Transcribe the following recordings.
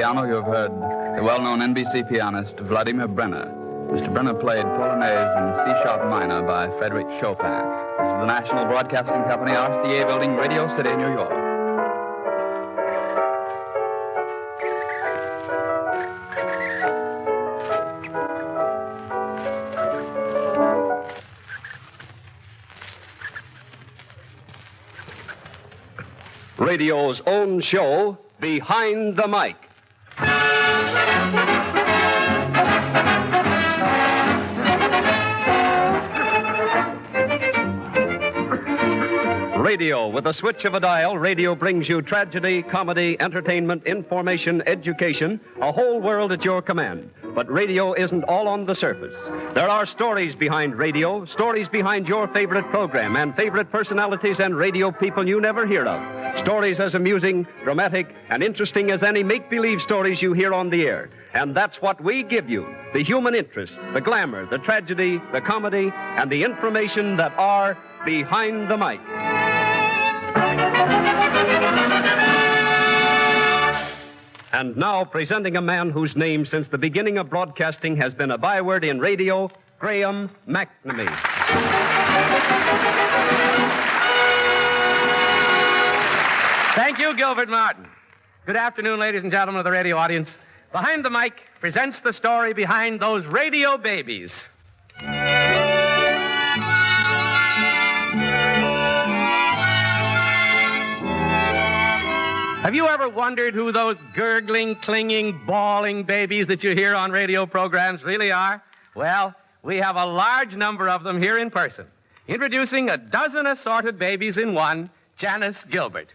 piano, you have heard the well-known NBC pianist Vladimir Brenner. Mr. Brenner played Polonaise in C-sharp minor by Frédéric Chopin. This is the National Broadcasting Company, RCA Building, Radio City, New York. Radio's own show, Behind the Mic. Radio, with a switch of a dial, radio brings you tragedy, comedy, entertainment, information, education, a whole world at your command. But radio isn't all on the surface. There are stories behind radio, stories behind your favorite program, and favorite personalities and radio people you never hear of. Stories as amusing, dramatic, and interesting as any make-believe stories you hear on the air. And that's what we give you, the human interest, the glamour, the tragedy, the comedy, and the information that are Behind the Mic. And now, presenting a man whose name since the beginning of broadcasting has been a byword in radio, Graham McNamee. Thank you, Gilbert Martin. Good afternoon, ladies and gentlemen of the radio audience. Behind the Mic presents the story behind those radio babies. Have you ever wondered who those gurgling, clinging, bawling babies that you hear on radio programs really are? Well, we have a large number of them here in person. Introducing a dozen assorted babies in one, Janice Gilbert.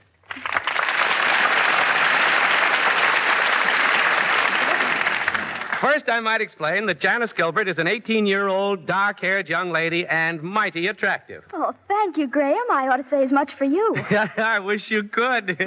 First, I might explain that Janice Gilbert is an 18-year-old, dark-haired young lady and mighty attractive. Oh, thank you, Graham. I ought to say as much for you. I wish you could.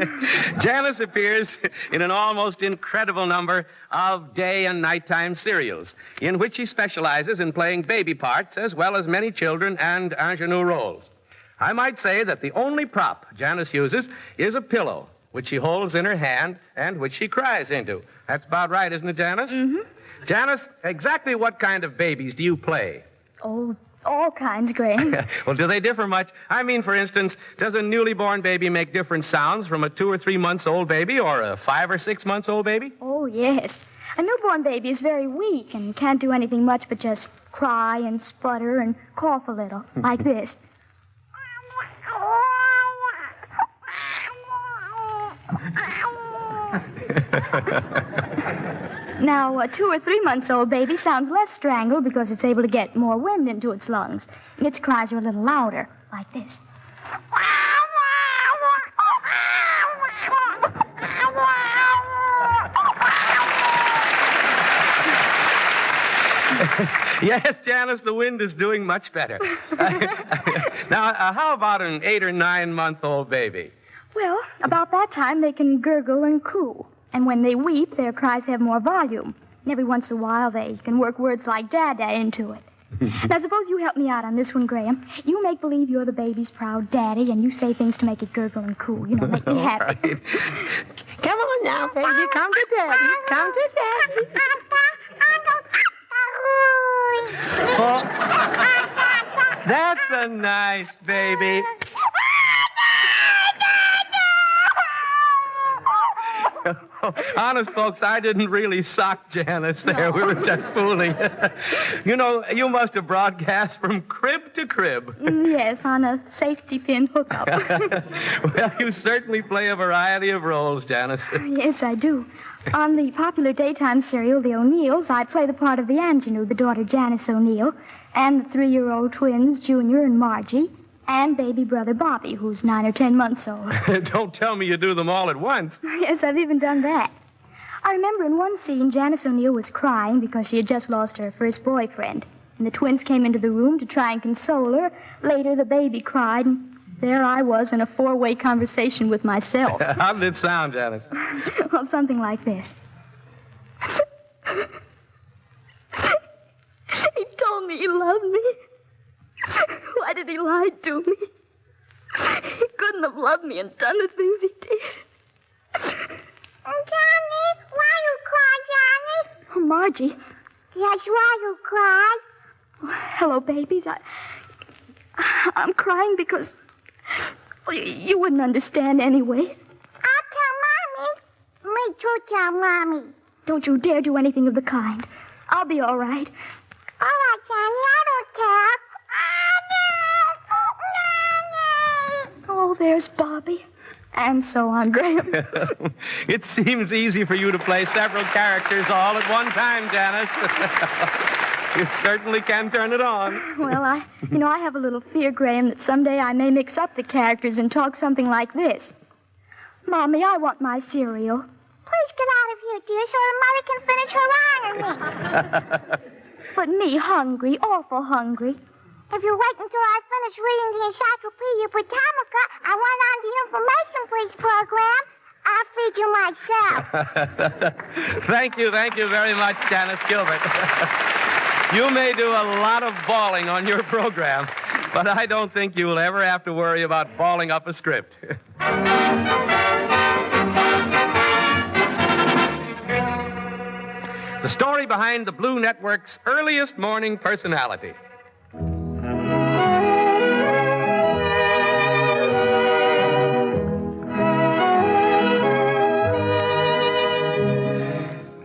Janice appears in an almost incredible number of day and nighttime serials, in which she specializes in playing baby parts as well as many children and ingenue roles. I might say that the only prop Janice uses is a pillow, which she holds in her hand and which she cries into. That's about right, isn't it, Janice? Mm-hmm. Janice, exactly what kind of babies do you play? Oh, all kinds, Graham. Well, do they differ much? I mean, for instance, does a newly born baby make different sounds from a 2 or 3 months old baby or a 5 or 6 months old baby? Oh, yes. A newborn baby is very weak and can't do anything much but just cry and sputter and cough a little, like this. Now, a 2 or 3 months old baby sounds less strangled because it's able to get more wind into its lungs. Its cries are a little louder, like this. Yes, Janice, the wind is doing much better. Now, how about an 8 or 9 month old baby? Well, about that time, they can gurgle and coo. And when they weep, their cries have more volume. And every once in a while, they can work words like dada into it. Now, suppose you help me out on this one, Graham. You make believe you're the baby's proud daddy, and you say things to make it gurgle and coo. You know, make me happy. Right. Come on now, baby. Come to daddy. Come to daddy. Oh, that's a nice baby. Honest, folks, I didn't really sock Janice there. No. We were just fooling. You know, you must have broadcast from crib to crib. Yes, on a safety pin hookup. Well, you certainly play a variety of roles, Janice. Yes, I do. On the popular daytime serial, The O'Neills, I play the part of the ingenue, the daughter Janice O'Neill, and the 3-year-old twins, Junior and Margie, and baby brother Bobby, who's 9 or 10 months old. Don't tell me you do them all at once. Yes, I've even done that. I remember in one scene, Janice O'Neill was crying because she had just lost her first boyfriend. And the twins came into the room to try and console her. Later, the baby cried, and there I was in a 4-way conversation with myself. How did it sound, Janice? Well, something like this. He told me he loved me. Why did he lie to me? He couldn't have loved me and done the things he did. Johnny, why are you Oh, Margie. That's why you cry. Oh, hello, babies. I'm crying because you wouldn't understand anyway. I'll tell Mommy. Me too, tell Mommy. Don't you dare do anything of the kind. I'll be all right. All right, Johnny, I don't care. Oh, there's Bobby. And so on, Graham. It seems easy for you to play several characters all at one time, Janice. You certainly can turn it on. Well, I have a little fear, Graham, that someday I may mix up the characters and talk something like this. Mommy, I want my cereal. Please get out of here, dear, so Mother can finish her ironing. But me hungry, awful hungry. If you wait until I finish reading the Encyclopedia Britannica and run on the Information Please program, I'll feed you myself. Thank you very much, Janice Gilbert. You may do a lot of bawling on your program, but I don't think you will ever have to worry about balling up a script. The story behind the Blue Network's earliest morning personality.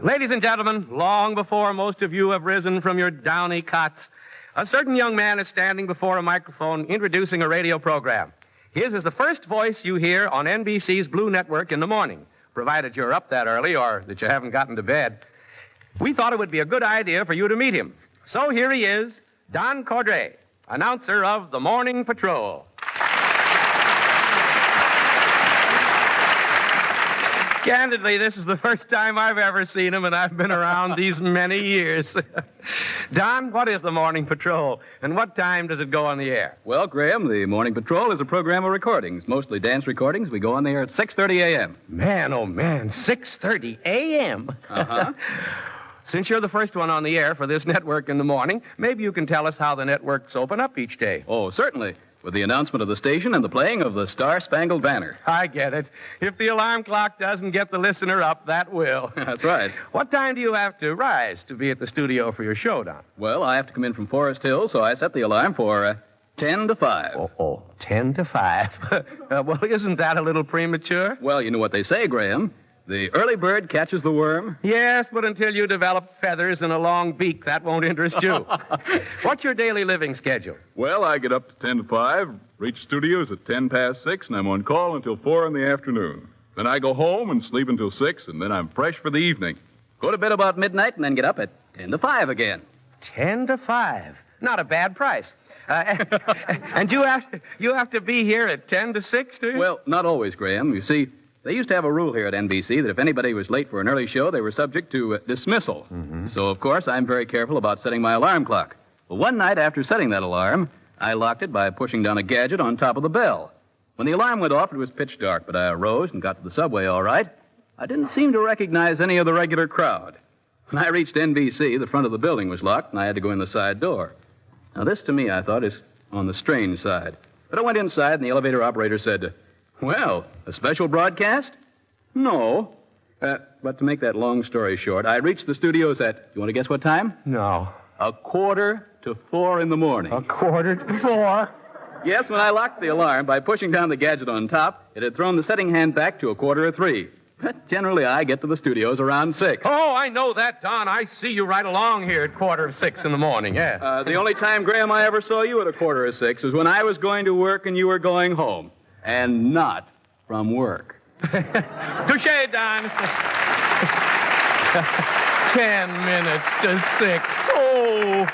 Ladies and gentlemen, long before most of you have risen from your downy cots, a certain young man is standing before a microphone introducing a radio program. His is the first voice you hear on NBC's Blue Network in the morning, provided you're up that early or that you haven't gotten to bed. We thought it would be a good idea for you to meet him. So here he is, Don Cordray, announcer of the Morning Patrol. Candidly, this is the first time I've ever seen him, and I've been around these many years. Don, what is the Morning Patrol, and what time does it go on the air? Well, Graham, the Morning Patrol is a program of recordings, mostly dance recordings. We go on the air at 6:30 a.m. Man, oh, man, 6:30 a.m.? Uh-huh. Since you're the first one on the air for this network in the morning, maybe you can tell us how the networks open up each day. Oh, certainly. With the announcement of the station and the playing of the Star-Spangled Banner. I get it. If the alarm clock doesn't get the listener up, that will. That's right. What time do you have to rise to be at the studio for your show, Don? Well, I have to come in from Forest Hill, so I set the alarm for 10 to 5. Oh, 10 to 5. Well, isn't that a little premature? Well, you know what they say, Graham. The early bird catches the worm. Yes, but until you develop feathers and a long beak, that won't interest you. What's your daily living schedule? Well, I get up to 10 to 5, reach studios at 10 past 6, and I'm on call until 4 in the afternoon. Then I go home and sleep until 6, and then I'm fresh for the evening. Go to bed about midnight and then get up at 10 to 5 again. 10 to 5. Not a bad price. And you have to be here at 10 to 6, do you? Well, not always, Graham. You see, they used to have a rule here at NBC that if anybody was late for an early show, they were subject to dismissal. Mm-hmm. So, of course, I'm very careful about setting my alarm clock. Well, one night after setting that alarm, I locked it by pushing down a gadget on top of the bell. When the alarm went off, it was pitch dark, but I arose and got to the subway all right. I didn't seem to recognize any of the regular crowd. When I reached NBC, the front of the building was locked, and I had to go in the side door. Now, this, to me, I thought, is on the strange side. But I went inside, and the elevator operator said, well, a special broadcast? No. But to make that long story short, I reached the studios at, you want to guess what time? No. 3:45 in the morning. 3:45? Yes, when I locked the alarm by pushing down the gadget on top, it had thrown the setting hand back to 2:45. But generally, I get to the studios around 6. Oh, I know that, Don. I see you right along here at 5:45 in the morning, yeah. The only time, Graham, I ever saw you at 5:45 was when I was going to work and you were going home. And not from work. Touché, Don. 10 minutes to 6. Oh.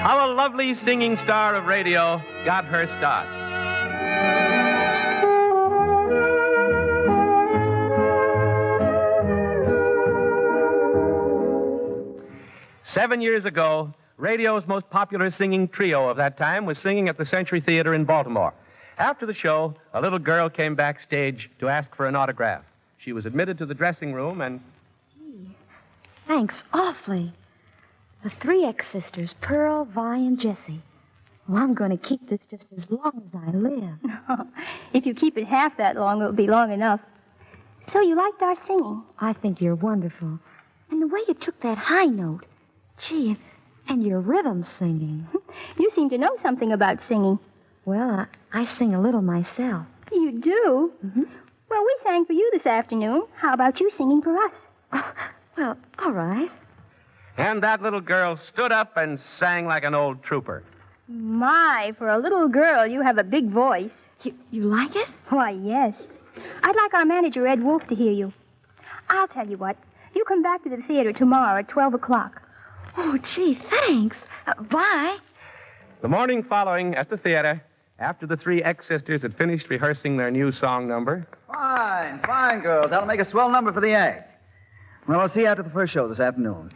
How a lovely singing star of radio got her start. Seven years ago, radio's most popular singing trio of that time was singing at the Century Theater in Baltimore. After the show, a little girl came backstage to ask for an autograph. She was admitted to the dressing room and... Gee, thanks awfully. The 3 ex-sisters, Pearl, Vi, and Jessie. Well, I'm going to keep this just as long as I live. If you keep it half that long, it'll be long enough. So you liked our singing? I think you're wonderful. And the way you took that high note. Gee, and your rhythm singing. You seem to know something about singing. Well, I sing a little myself. You do? Mm-hmm. Well, we sang for you this afternoon. How about you singing for us? Oh, well, all right. And that little girl stood up and sang like an old trooper. My, for a little girl, you have a big voice. You like it? Why, yes. I'd like our manager, Ed Wolf, to hear you. I'll tell you what. You come back to the theater tomorrow at 12 o'clock. Oh, gee, thanks. Bye. The morning following at the theater, after the three ex-sisters had finished rehearsing their new song number. Fine, girls. That'll make a swell number for the act. Well, I'll see you after the first show this afternoon.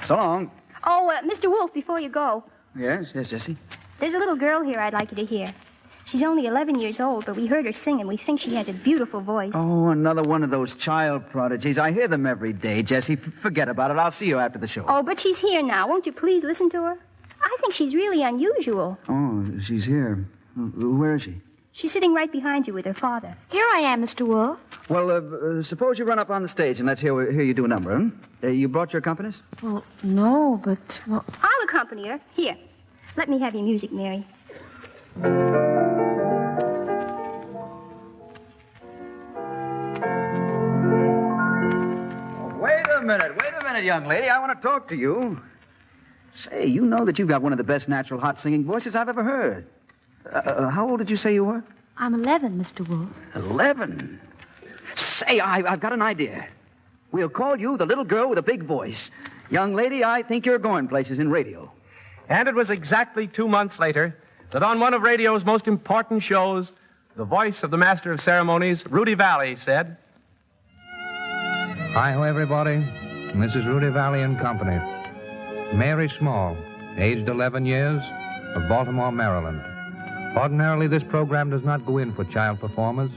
So long. Oh, Mr. Wolf, before you go. Yes, Jessie? There's a little girl here I'd like you to hear. She's only 11 years old, but we heard her sing, and we think she has a beautiful voice. Oh, another one of those child prodigies. I hear them every day, Jessie. Forget about it. I'll see you after the show. Oh, but she's here now. Won't you please listen to her? I think she's really unusual. Oh, she's here. Where is she? She's sitting right behind you with her father. Here I am, Mr. Wolf. Well, suppose you run up on the stage and let's hear you do a number, huh? You brought your accompanist? Well, no, but, well... I'll accompany her. Here. Let me have your music, Mary. Wait a minute, young lady. I want to talk to you. Say, you know that you've got one of the best natural hot singing voices I've ever heard. How old did you say you were? I'm 11, Mr. Wolf. 11? Say, I've got an idea. We'll call you the little girl with a big voice. Young lady, I think you're going places in radio. And it was exactly 2 months later that on one of radio's most important shows, the voice of the master of ceremonies, Rudy Valley, said... Hi-ho, everybody. This is Rudy Valley and Company. Mary Small, aged 11 years, of Baltimore, Maryland. Ordinarily, this program does not go in for child performers.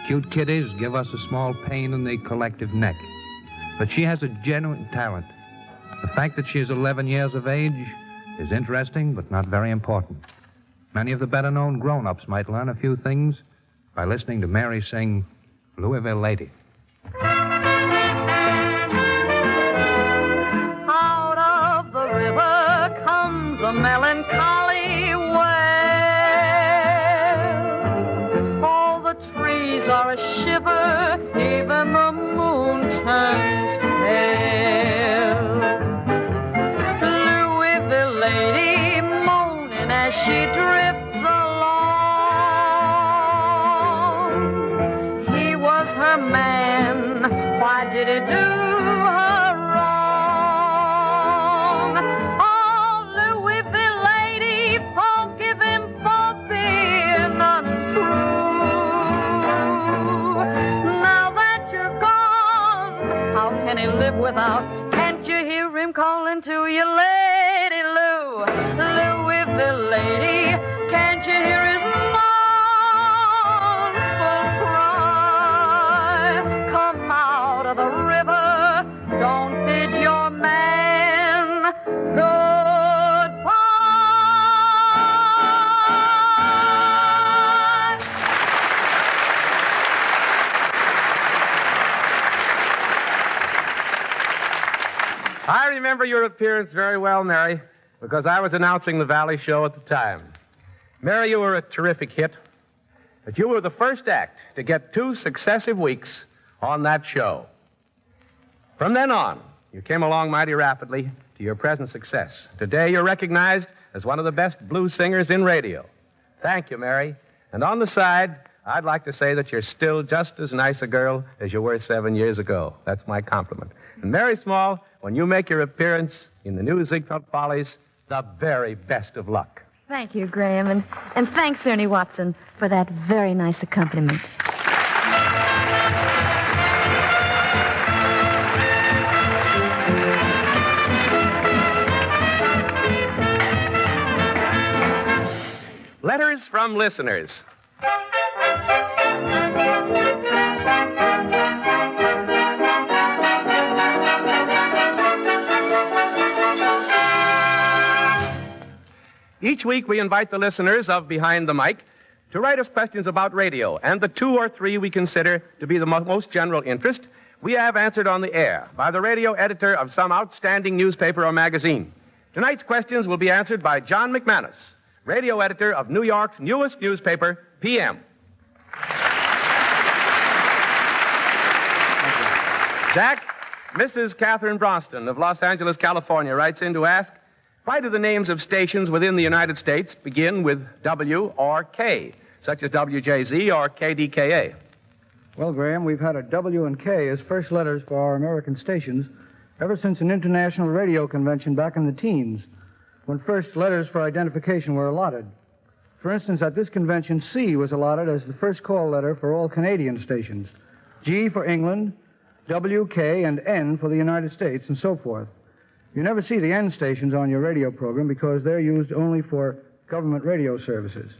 Cute kiddies give us a small pain in the collective neck. But she has a genuine talent. The fact that she is 11 years of age is interesting, but not very important. Many of the better-known grown-ups might learn a few things by listening to Mary sing Louisville Lady. Out of the river comes a melancholy wail. All the trees are a shiver, even the moon turns pale. Louisville Lady moaning as she drifts along. He was her man, why did he do her wrong? Oh, Louisville Lady, forgive him for being untrue. Now that you're gone, how can he live without? Can't you hear him calling to you, Lady Lou? Louisville Lady, can't you hear his mournful cry? Come out of the river, don't bid your man goodbye. I remember your appearance very well, Mary, because I was announcing the Valley Show at the time. Mary, you were a terrific hit, but you were the first act to get 2 successive weeks on that show. From then on, you came along mighty rapidly to your present success. Today, you're recognized as one of the best blues singers in radio. Thank you, Mary. And on the side, I'd like to say that you're still just as nice a girl as you were 7 years ago. That's my compliment. And Mary Small, when you make your appearance in the new Ziegfeld Follies, the very best of luck. Thank you, Graham, and thanks, Ernie Watson, for that very nice accompaniment. Letters from listeners. Each week we invite the listeners of Behind the Mic to write us questions about radio, and the 2 or 3 we consider to be the most general interest we have answered on the air by the radio editor of some outstanding newspaper or magazine. Tonight's questions will be answered by John McManus, radio editor of New York's newest newspaper, PM. Jack, Mrs. Catherine Bronston of Los Angeles, California, writes in to ask, why do the names of stations within the United States begin with W or K, such as WJZ or KDKA? Well, Graham, we've had a W and K as first letters for our American stations ever since an international radio convention back in the teens, when first letters for identification were allotted. For instance, at this convention, C was allotted as the first call letter for all Canadian stations, G for England, W, K, and N for the United States, and so forth. You never see the N stations on your radio program because they're used only for government radio services.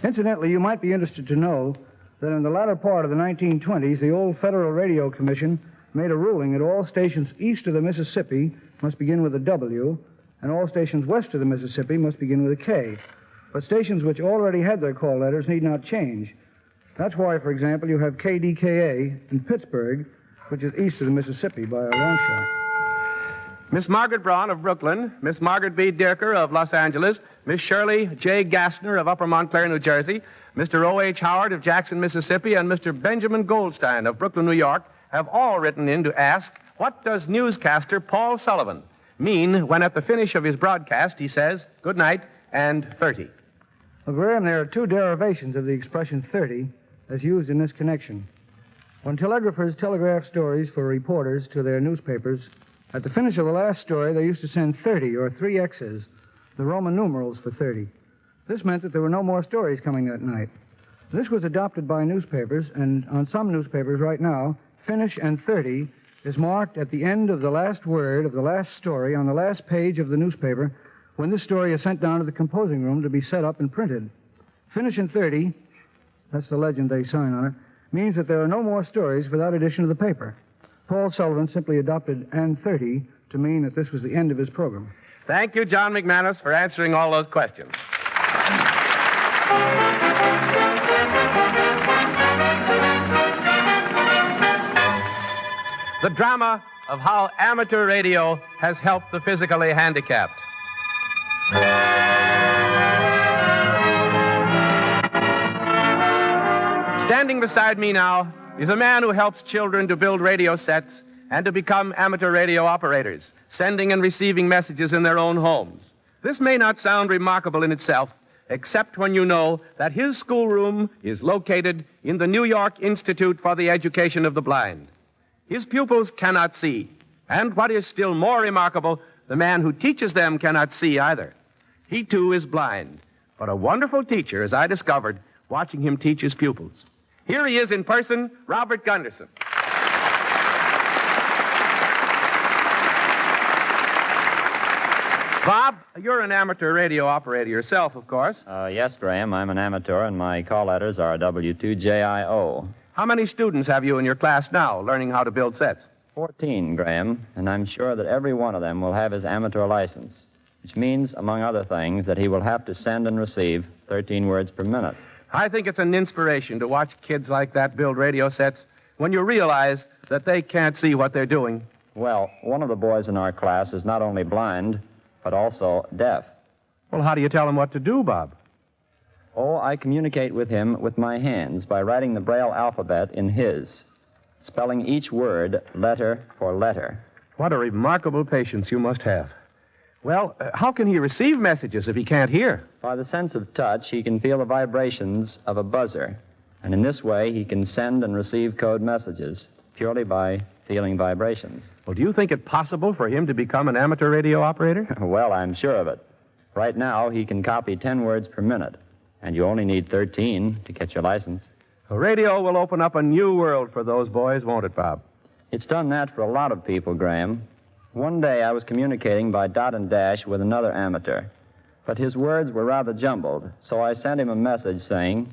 Incidentally, you might be interested to know that in the latter part of the 1920s, the old Federal Radio Commission made a ruling that all stations east of the Mississippi must begin with a W, and all stations west of the Mississippi must begin with a K. But stations which already had their call letters need not change. That's why, for example, you have KDKA in Pittsburgh, which is east of the Mississippi by a long shot. Miss Margaret Braun of Brooklyn, Miss Margaret B. Dirker of Los Angeles, Miss Shirley J. Gassner of Upper Montclair, New Jersey, Mr. O.H. Howard of Jackson, Mississippi, and Mr. Benjamin Goldstein of Brooklyn, New York, have all written in to ask, what does newscaster Paul Sullivan mean when at the finish of his broadcast he says, good night and 30? Well, Graham, there are 2 derivations of the expression 30 as used in this connection. When telegraphers telegraph stories for reporters to their newspapers, at the finish of the last story, they used to send 30 or 3 X's, the Roman numerals for 30. This meant that there were no more stories coming that night. This was adopted by newspapers, and on some newspapers right now, finish and 30 is marked at the end of the last word of the last story on the last page of the newspaper when this story is sent down to the composing room to be set up and printed. Finish and 30, that's the legend they sign on it, means that there are no more stories for that edition of the paper. Paul Sullivan simply adopted and 30 to mean that this was the end of his program. Thank you, John McManus, for answering all those questions. The drama of how amateur radio has helped the physically handicapped. Standing beside me now is a man who helps children to build radio sets and to become amateur radio operators, sending and receiving messages in their own homes. This may not sound remarkable in itself, except when you know that his schoolroom is located in the New York Institute for the Education of the Blind. His pupils cannot see, and what is still more remarkable, the man who teaches them cannot see either. He, too, is blind, but a wonderful teacher, as I discovered, watching him teach his pupils. Here he is in person, Robert Gunderson. Bob, you're an amateur radio operator yourself, of course. Yes, Graham, I'm an amateur, and my call letters are W2JIO. How many students have you in your class now learning how to build sets? 14, Graham, and I'm sure that every one of them will have his amateur license, which means, among other things, that he will have to send and receive 13 words per minute. I think it's an inspiration to watch kids like that build radio sets when you realize that they can't see what they're doing. Well, one of the boys in our class is not only blind, but also deaf. Well, how do you tell him what to do, Bob? Oh, I communicate with him with my hands by writing the Braille alphabet in his, spelling each word letter for letter. What a remarkable patience you must have. Well, how can he receive messages if he can't hear? By the sense of touch, he can feel the vibrations of a buzzer, and in this way he can send and receive code messages purely by feeling vibrations. Well, do you think it possible for him to become an amateur radio operator? Well, I'm sure of it. Right now, he can copy 10 words per minute, and you only need 13 to get your license. The radio will open up a new world for those boys, won't it, Bob? It's done that for a lot of people, Graham. One day I was communicating by dot and dash with another amateur, but his words were rather jumbled, so I sent him a message saying,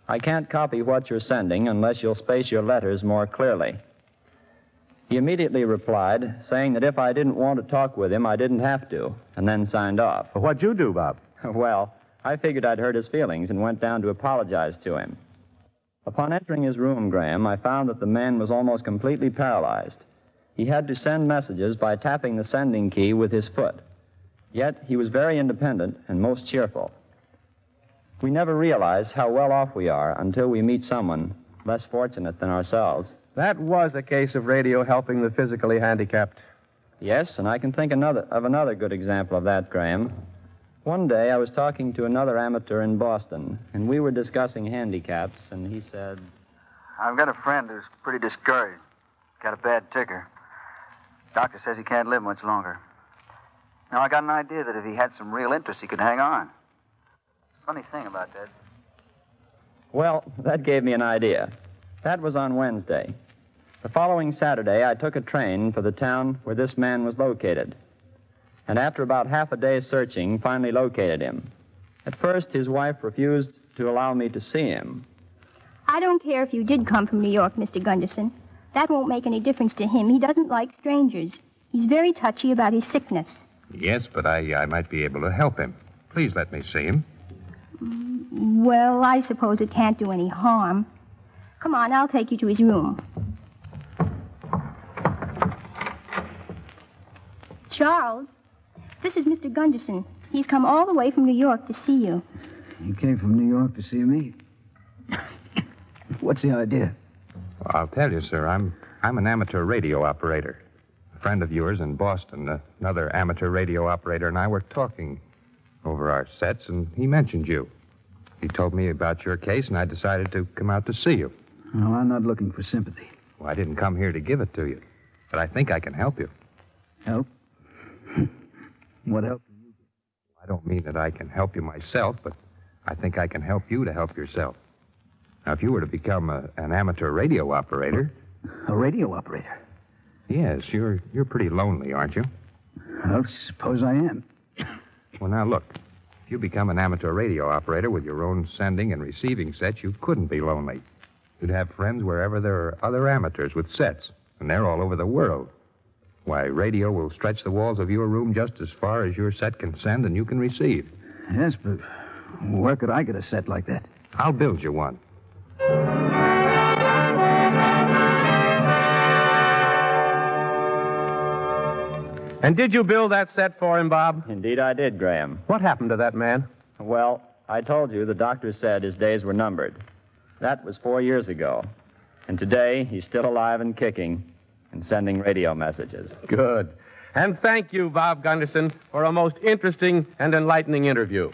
I can't copy what you're sending unless you'll space your letters more clearly. He immediately replied, saying that if I didn't want to talk with him, I didn't have to, and then signed off. Well, what'd you do, Bob? Well, I figured I'd hurt his feelings and went down to apologize to him. Upon entering his room, Graham, I found that the man was almost completely paralyzed. He had to send messages by tapping the sending key with his foot. Yet he was very independent and most cheerful. We never realize how well off we are until we meet someone less fortunate than ourselves. That was a case of radio helping the physically handicapped. Yes, and I can think of another good example of that, Graham. One day I was talking to another amateur in Boston, and we were discussing handicaps, and he said, I've got a friend who's pretty discouraged. Got a bad ticker. Doctor says he can't live much longer. Now, I got an idea that if he had some real interest, he could hang on. Funny thing about that. Well, that gave me an idea. That was on Wednesday. The following Saturday, I took a train for the town where this man was located. And after about half a day's searching, finally located him. At first, his wife refused to allow me to see him. I don't care if you did come from New York, Mr. Gunderson. That won't make any difference to him. He doesn't like strangers. He's very touchy about his sickness. Yes, but I might be able to help him. Please let me see him. Well, I suppose it can't do any harm. Come on, I'll take you to his room. Charles, this is Mr. Gunderson. He's come all the way from New York to see you. You came from New York to see me? What's the idea? Well, I'll tell you, sir. I'm an amateur radio operator. A friend of yours in Boston, another amateur radio operator, and I were talking over our sets, and he mentioned you. He told me about your case, and I decided to come out to see you. No, I'm not looking for sympathy. Well, I didn't come here to give it to you, but I think I can help you. Help? What help can you do? I don't mean that I can help you myself, but I think I can help you to help yourself. Now, if you were to become an amateur radio operator... A radio operator? Yes, you're pretty lonely, aren't you? Well, suppose I am. Well, now, look. If you become an amateur radio operator with your own sending and receiving sets, you couldn't be lonely. You'd have friends wherever there are other amateurs with sets, and they're all over the world. Why, radio will stretch the walls of your room just as far as your set can send and you can receive. Yes, but where could I get a set like that? I'll build you one. And did you build that set for him, Bob? Indeed I did, Graham. What happened to that man? Well, I told you the doctor said his days were numbered. That was 4 years ago. And today, he's still alive and kicking and sending radio messages. Good. And thank you, Bob Gunderson, for a most interesting and enlightening interview.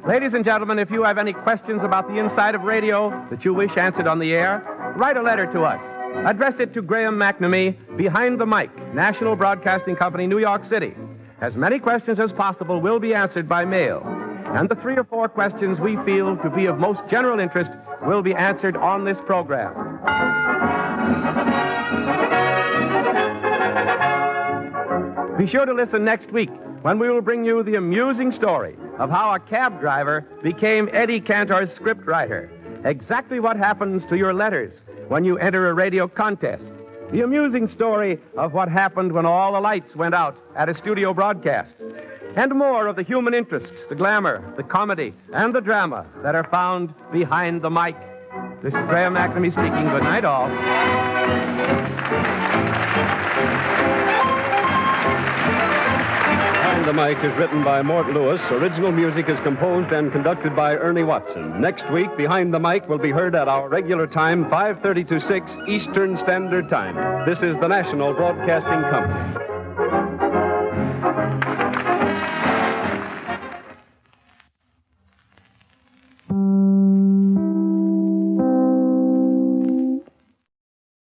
Ladies and gentlemen, if you have any questions about the inside of radio that you wish answered on the air, write a letter to us. Address it to Graham McNamee, Behind the Mic, National Broadcasting Company, New York City. As many questions as possible will be answered by mail. And the 3 or 4 questions we feel to be of most general interest will be answered on this program. Be sure to listen next week when we will bring you the amusing story of how a cab driver became Eddie Cantor's scriptwriter. Exactly what happens to your letters when you enter a radio contest. The amusing story of what happened when all the lights went out at a studio broadcast. And more of the human interest, the glamour, the comedy, and the drama that are found behind the mic. This is Graham McNamee speaking. Good night, all. Behind the Mic is written by Mort Lewis. Original music is composed and conducted by Ernie Watson. Next week, Behind the Mic will be heard at our regular time, 5:30 to 6 Eastern Standard Time. This is the National Broadcasting Company.